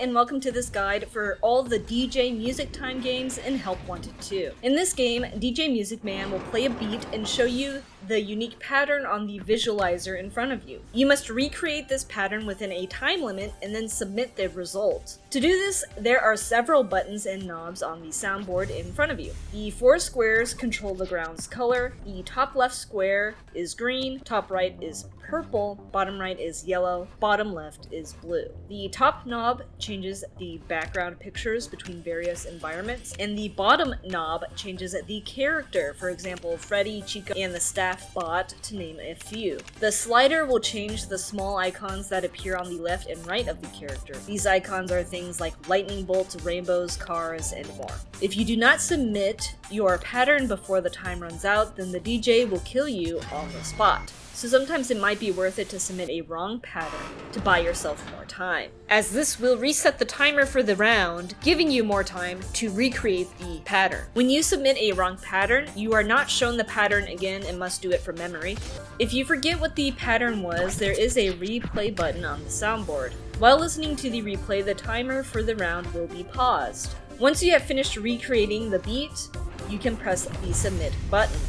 and welcome to this guide for all the DJ Music Time games in Help Wanted 2. In this game, DJ Music Man will play a beat and show you the unique pattern on the visualizer in front of you. You must recreate this pattern within a time limit and then submit the result. To do this, there are several buttons and knobs on the soundboard in front of you. The 4 squares control the ground's color. The top left square is green, top right is purple, bottom right is yellow, bottom left is blue. The top knob changes the background pictures between various environments, and the bottom knob changes the character, for example, Freddy, Chica, and the staff bot, to name a few. The slider will change the small icons that appear on the left and right of the character. These icons are things like lightning bolts, rainbows, cars, and more. If you do not submit your pattern before the time runs out, then the DJ will kill you on the spot. So sometimes it might be worth it to submit a wrong pattern to buy yourself more time, as this will reset the timer for the round, giving you more time to recreate the pattern. When you submit a wrong pattern, you are not shown the pattern again and must do it from memory. If you forget what the pattern was, there is a replay button on the soundboard. While listening to the replay, the timer for the round will be paused. Once you have finished recreating the beat, you can press the submit button.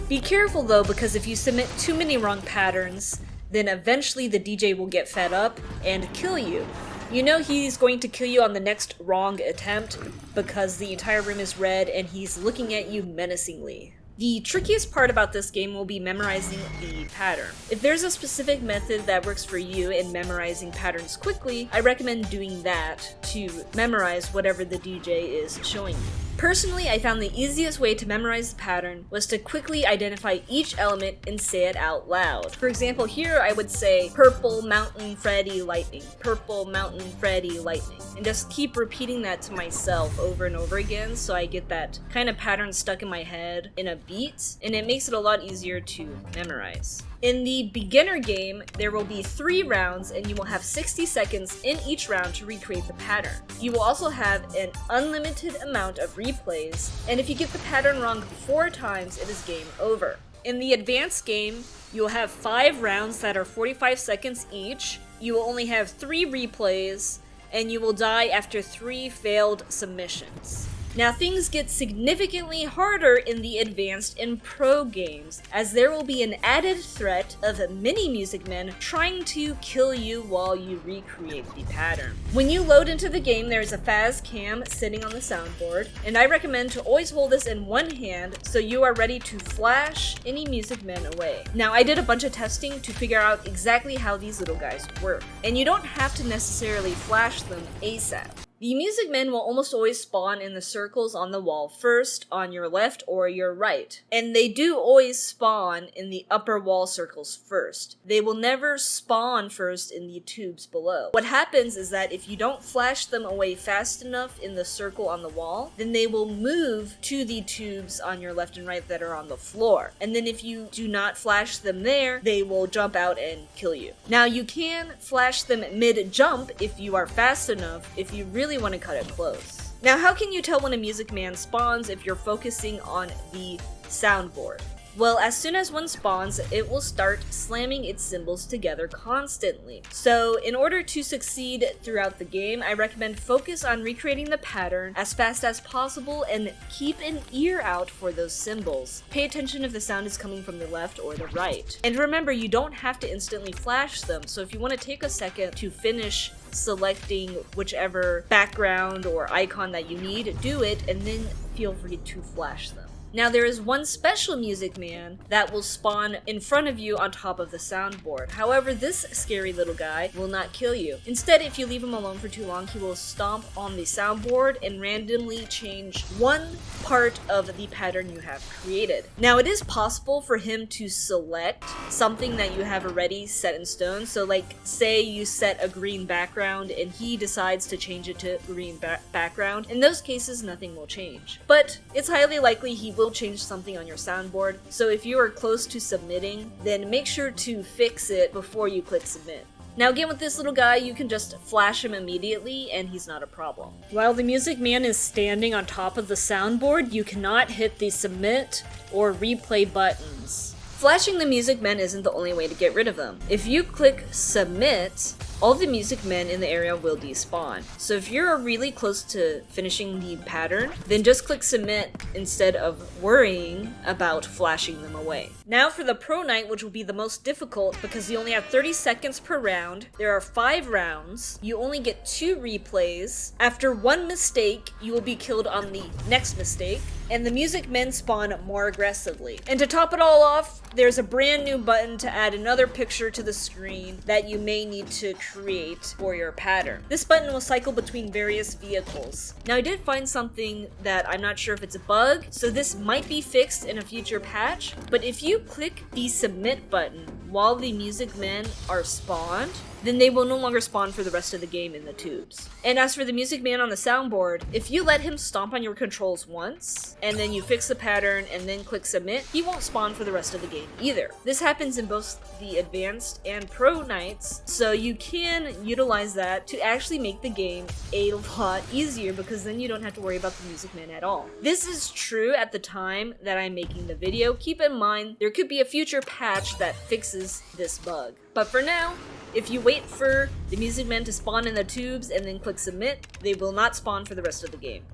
Be careful though, because if you submit too many wrong patterns, then eventually the DJ will get fed up and kill you. You know he's going to kill you on the next wrong attempt because the entire room is red and he's looking at you menacingly. The trickiest part about this game will be memorizing the pattern. If there's a specific method that works for you in memorizing patterns quickly, I recommend doing that to memorize whatever the DJ is showing you. Personally, I found the easiest way to memorize the pattern was to quickly identify each element and say it out loud. For example, here I would say, purple mountain Freddy lightning, purple mountain Freddy lightning, and just keep repeating that to myself over and over again so I get that kind of pattern stuck in my head in a beat, and it makes it a lot easier to memorize. In the beginner game, there will be 3 rounds and you will have 60 seconds in each round to recreate the pattern. You will also have an unlimited amount of replays, and if you get the pattern wrong 4 times, it is game over. In the advanced game, you will have 5 rounds that are 45 seconds each, you will only have 3 replays, and you will die after 3 failed submissions. Now things get significantly harder in the advanced and pro games, as there will be an added threat of mini music men trying to kill you while you recreate the pattern. When you load into the game, there is a Faz cam sitting on the soundboard, and I recommend to always hold this in one hand so you are ready to flash any music men away. Now I did a bunch of testing to figure out exactly how these little guys work, and you don't have to necessarily flash them ASAP. The music men will almost always spawn in the circles on the wall first, on your left or your right. And they do always spawn in the upper wall circles first. They will never spawn first in the tubes below. What happens is that if you don't flash them away fast enough in the circle on the wall, then they will move to the tubes on your left and right that are on the floor. And then if you do not flash them there, they will jump out and kill you. Now you can flash them mid-jump if you are fast enough, if you really want to cut it close. Now, how can you tell when a music man spawns if you're focusing on the soundboard? Well, as soon as one spawns, it will start slamming its cymbals together constantly. So, in order to succeed throughout the game, I recommend focus on recreating the pattern as fast as possible and keep an ear out for those cymbals. Pay attention if the sound is coming from the left or the right. And remember, you don't have to instantly flash them, so if you want to take a second to finish selecting whichever background or icon that you need, do it, and then feel free to flash them. Now there is one special music man that will spawn in front of you on top of the soundboard. However, this scary little guy will not kill you. Instead, if you leave him alone for too long, he will stomp on the soundboard and randomly change one part of the pattern you have created. Now it is possible for him to select something that you have already set in stone. So like say you set a green background and he decides to change it to green background. In those cases, nothing will change. But it's highly likely he will change something on your soundboard, so if you are close to submitting, then make sure to fix it before you click submit. Now again, with this little guy, you can just flash him immediately and he's not a problem. While the music man is standing on top of the soundboard, you cannot hit the submit or replay buttons. Flashing the music men isn't the only way to get rid of them. If you click submit, all the music men in the area will despawn. So if you're really close to finishing the pattern, then just click submit instead of worrying about flashing them away. Now for the pro night, which will be the most difficult because you only have 30 seconds per round. There are 5 rounds. You only get 2 replays. After 1 mistake, you will be killed on the next mistake, and the music men spawn more aggressively. And to top it all off, there's a brand new button to add another picture to the screen that you may need to create for your pattern. This button will cycle between various vehicles. Now I did find something that I'm not sure if it's a bug, so this might be fixed in a future patch, but if you click the submit button while the music men are spawned, then they will no longer spawn for the rest of the game in the tubes. And as for the music man on the soundboard, if you let him stomp on your controls once, and then you fix the pattern and then click submit, he won't spawn for the rest of the game either. This happens in both the advanced and pro nights, so you can utilize that to actually make the game a lot easier, because then you don't have to worry about the music man at all. This is true at the time that I'm making the video. Keep in mind, there could be a future patch that fixes this bug. But for now, if you wait for the music men to spawn in the tubes and then click submit, they will not spawn for the rest of the game.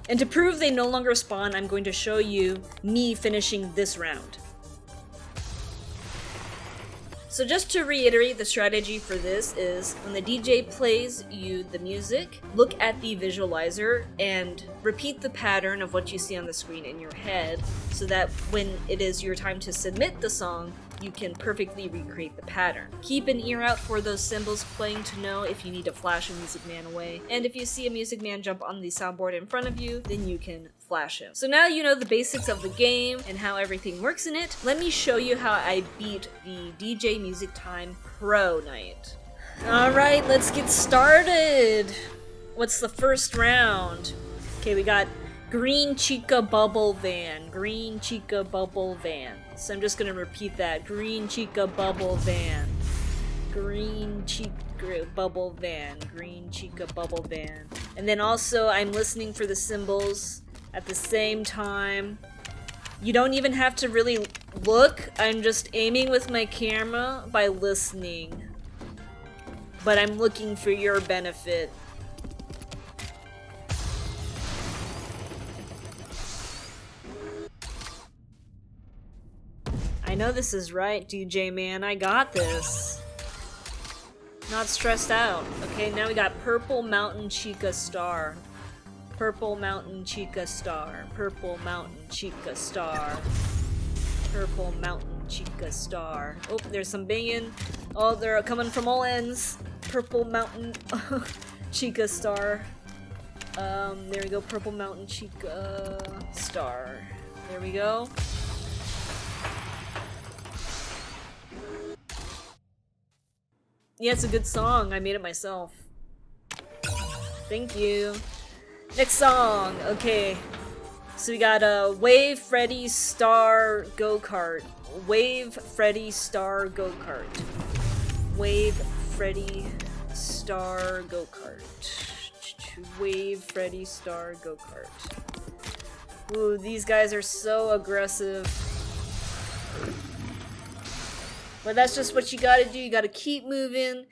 And to prove they no longer spawn, I'm going to show you me finishing this round. So just to reiterate, the strategy for this is when the DJ plays you the music, look at the visualizer and repeat the pattern of what you see on the screen in your head, so that when it is your time to submit the song, you can perfectly recreate the pattern. Keep an ear out for those cymbals playing to know if you need to flash a music man away. And if you see a music man jump on the soundboard in front of you, then you can flash him. So now you know the basics of the game and how everything works in it. Let me show you how I beat the DJ Music Time Pro Night. Alright, let's get started. What's the first round? Okay, we got Green Chica Bubble Van. Green Chica Bubble Van. So I'm just gonna repeat that. Green Chica Bubble Van. Green Chica Bubble Van. Green Chica Bubble Van. And then also I'm listening for the cymbals at the same time. You don't even have to really look. I'm just aiming with my camera by listening. But I'm looking for your benefit. I know this is right, DJ man. I got this. Not stressed out. Okay, now we got Purple Mountain Chica Star. Purple Mountain Chica Star. Purple Mountain Chica Star. Purple Mountain Chica Star. Oh, there's some banging. Oh, they're coming from all ends. Purple Mountain Chica Star. There we go. Purple Mountain Chica Star. There we go. Yeah, it's a good song. I made it myself. Thank you. Next song. Okay. So we got a Wave Freddy Star Go-Kart. Wave Freddy Star Go-Kart. Wave Freddy Star Go-Kart. Wave Freddy Star Go-Kart. Ooh, these guys are so aggressive. But that's just what you gotta do. You gotta keep moving.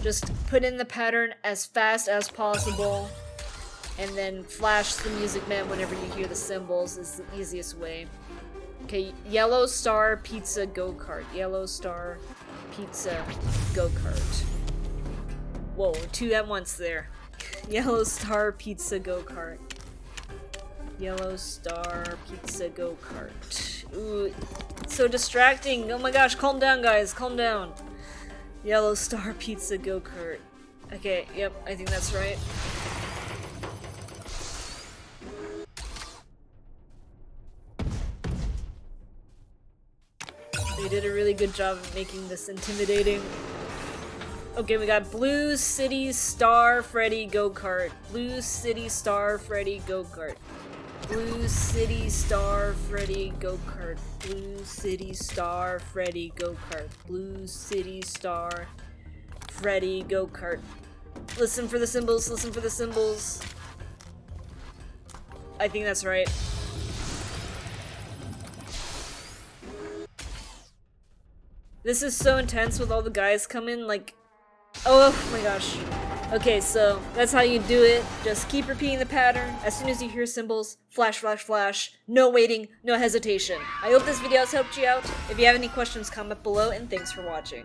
Just put in the pattern as fast as possible. And then flash the music man whenever you hear the cymbals is the easiest way. Okay, Yellow Star Pizza Go-Kart. Yellow Star Pizza Go-Kart. Whoa, 2 at once there. Yellow Star Pizza Go-Kart. Yellow Star Pizza Go-Kart. Ooh, so distracting. Oh my gosh, calm down guys, calm down. Yellow Star Pizza Go-Kart. Okay, yep, I think that's right. They did a really good job of making this intimidating. Okay, we got Blue City Star Freddy Go-Kart. Blue City Star Freddy Go-Kart. Blue City Star Freddy Go-Kart. Blue City Star Freddy Go-Kart. Blue City Star Freddy Go-Kart. Listen for the cymbals, listen for the cymbals. I think that's right. This is so intense with all the guys coming, like, Oh my gosh. Okay, so that's how you do it. Just keep repeating the pattern. As soon as you hear symbols, flash, flash, flash. No waiting, no hesitation. I hope this video has helped you out. If you have any questions, comment below, and thanks for watching.